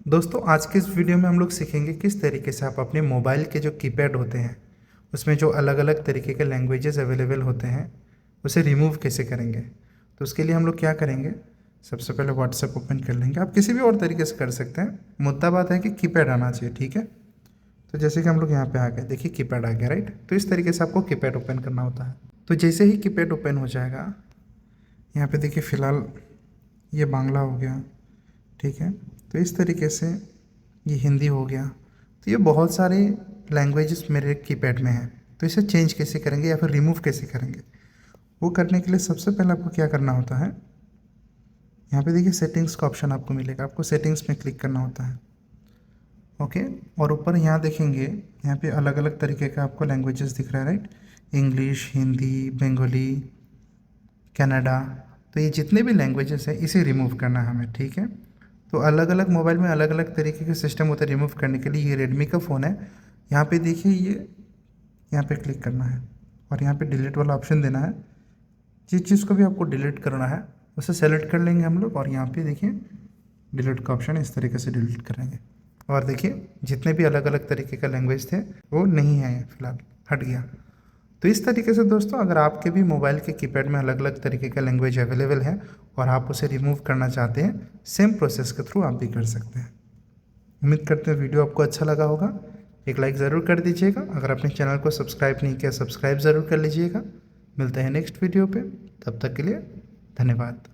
दोस्तों आज के इस वीडियो में हम लोग सीखेंगे किस तरीके से आप अपने मोबाइल के जो कीपैड होते हैं उसमें जो अलग अलग तरीके के लैंग्वेजेस अवेलेबल होते हैं उसे रिमूव कैसे करेंगे। तो उसके लिए हम लोग क्या करेंगे, सबसे पहले व्हाट्सएप ओपन कर लेंगे। आप किसी भी और तरीके से कर सकते हैं, मुद्दा बात है कि कीपैड आना चाहिए, ठीक है। तो जैसे कि हम लोग यहाँ पे आ गए, देखिए कीपैड आ गया, राइट। तो इस तरीके से आपको कीपैड ओपन करना होता है। तो जैसे ही कीपैड ओपन हो जाएगा, यहाँ पे देखिए फ़िलहाल ये बांग्ला हो गया, ठीक है। तो इस तरीके से ये हिंदी हो गया। तो ये बहुत सारे लैंग्वेजेस मेरे कीपैड में हैं। तो इसे चेंज कैसे करेंगे या फिर रिमूव कैसे करेंगे, वो करने के लिए सबसे पहले आपको क्या करना होता है, यहाँ पे देखिए सेटिंग्स का ऑप्शन आपको मिलेगा। आपको सेटिंग्स में क्लिक करना होता है, ओके। और ऊपर यहाँ देखेंगे, यहाँ पे अलग अलग तरीके का आपको लैंग्वेजेस दिख रहा है, right. English, Hindi, Bengali, Canada. तो ये जितने भी लैंग्वेजेस हैं इसे रिमूव करना है हमें, ठीक है। तो अलग अलग मोबाइल में अलग अलग तरीके के सिस्टम होते हैं रिमूव करने के लिए। ये रेडमी का फ़ोन है, यहाँ पे देखिए ये यहाँ पे क्लिक करना है और यहाँ पे डिलीट वाला ऑप्शन देना है। जिस चीज़ को भी आपको डिलीट करना है उसे सेलेक्ट कर लेंगे हम लोग और यहाँ पे देखिए डिलीट का ऑप्शन इस तरीके से डिलीट करेंगे। और देखिए जितने भी अलग अलग तरीके का लैंग्वेज थे वो नहीं है, फिलहाल हट गया। तो इस तरीके से दोस्तों अगर आपके भी मोबाइल के कीपैड में अलग अलग तरीके का लैंग्वेज अवेलेबल है और आप उसे रिमूव करना चाहते हैं, सेम प्रोसेस के थ्रू आप भी कर सकते हैं। उम्मीद करते हैं वीडियो आपको अच्छा लगा होगा। एक लाइक ज़रूर कर दीजिएगा। अगर आपने चैनल को सब्सक्राइब नहीं किया, सब्सक्राइब ज़रूर कर लीजिएगा। मिलते हैं नेक्स्ट वीडियो पे, तब तक के लिए धन्यवाद।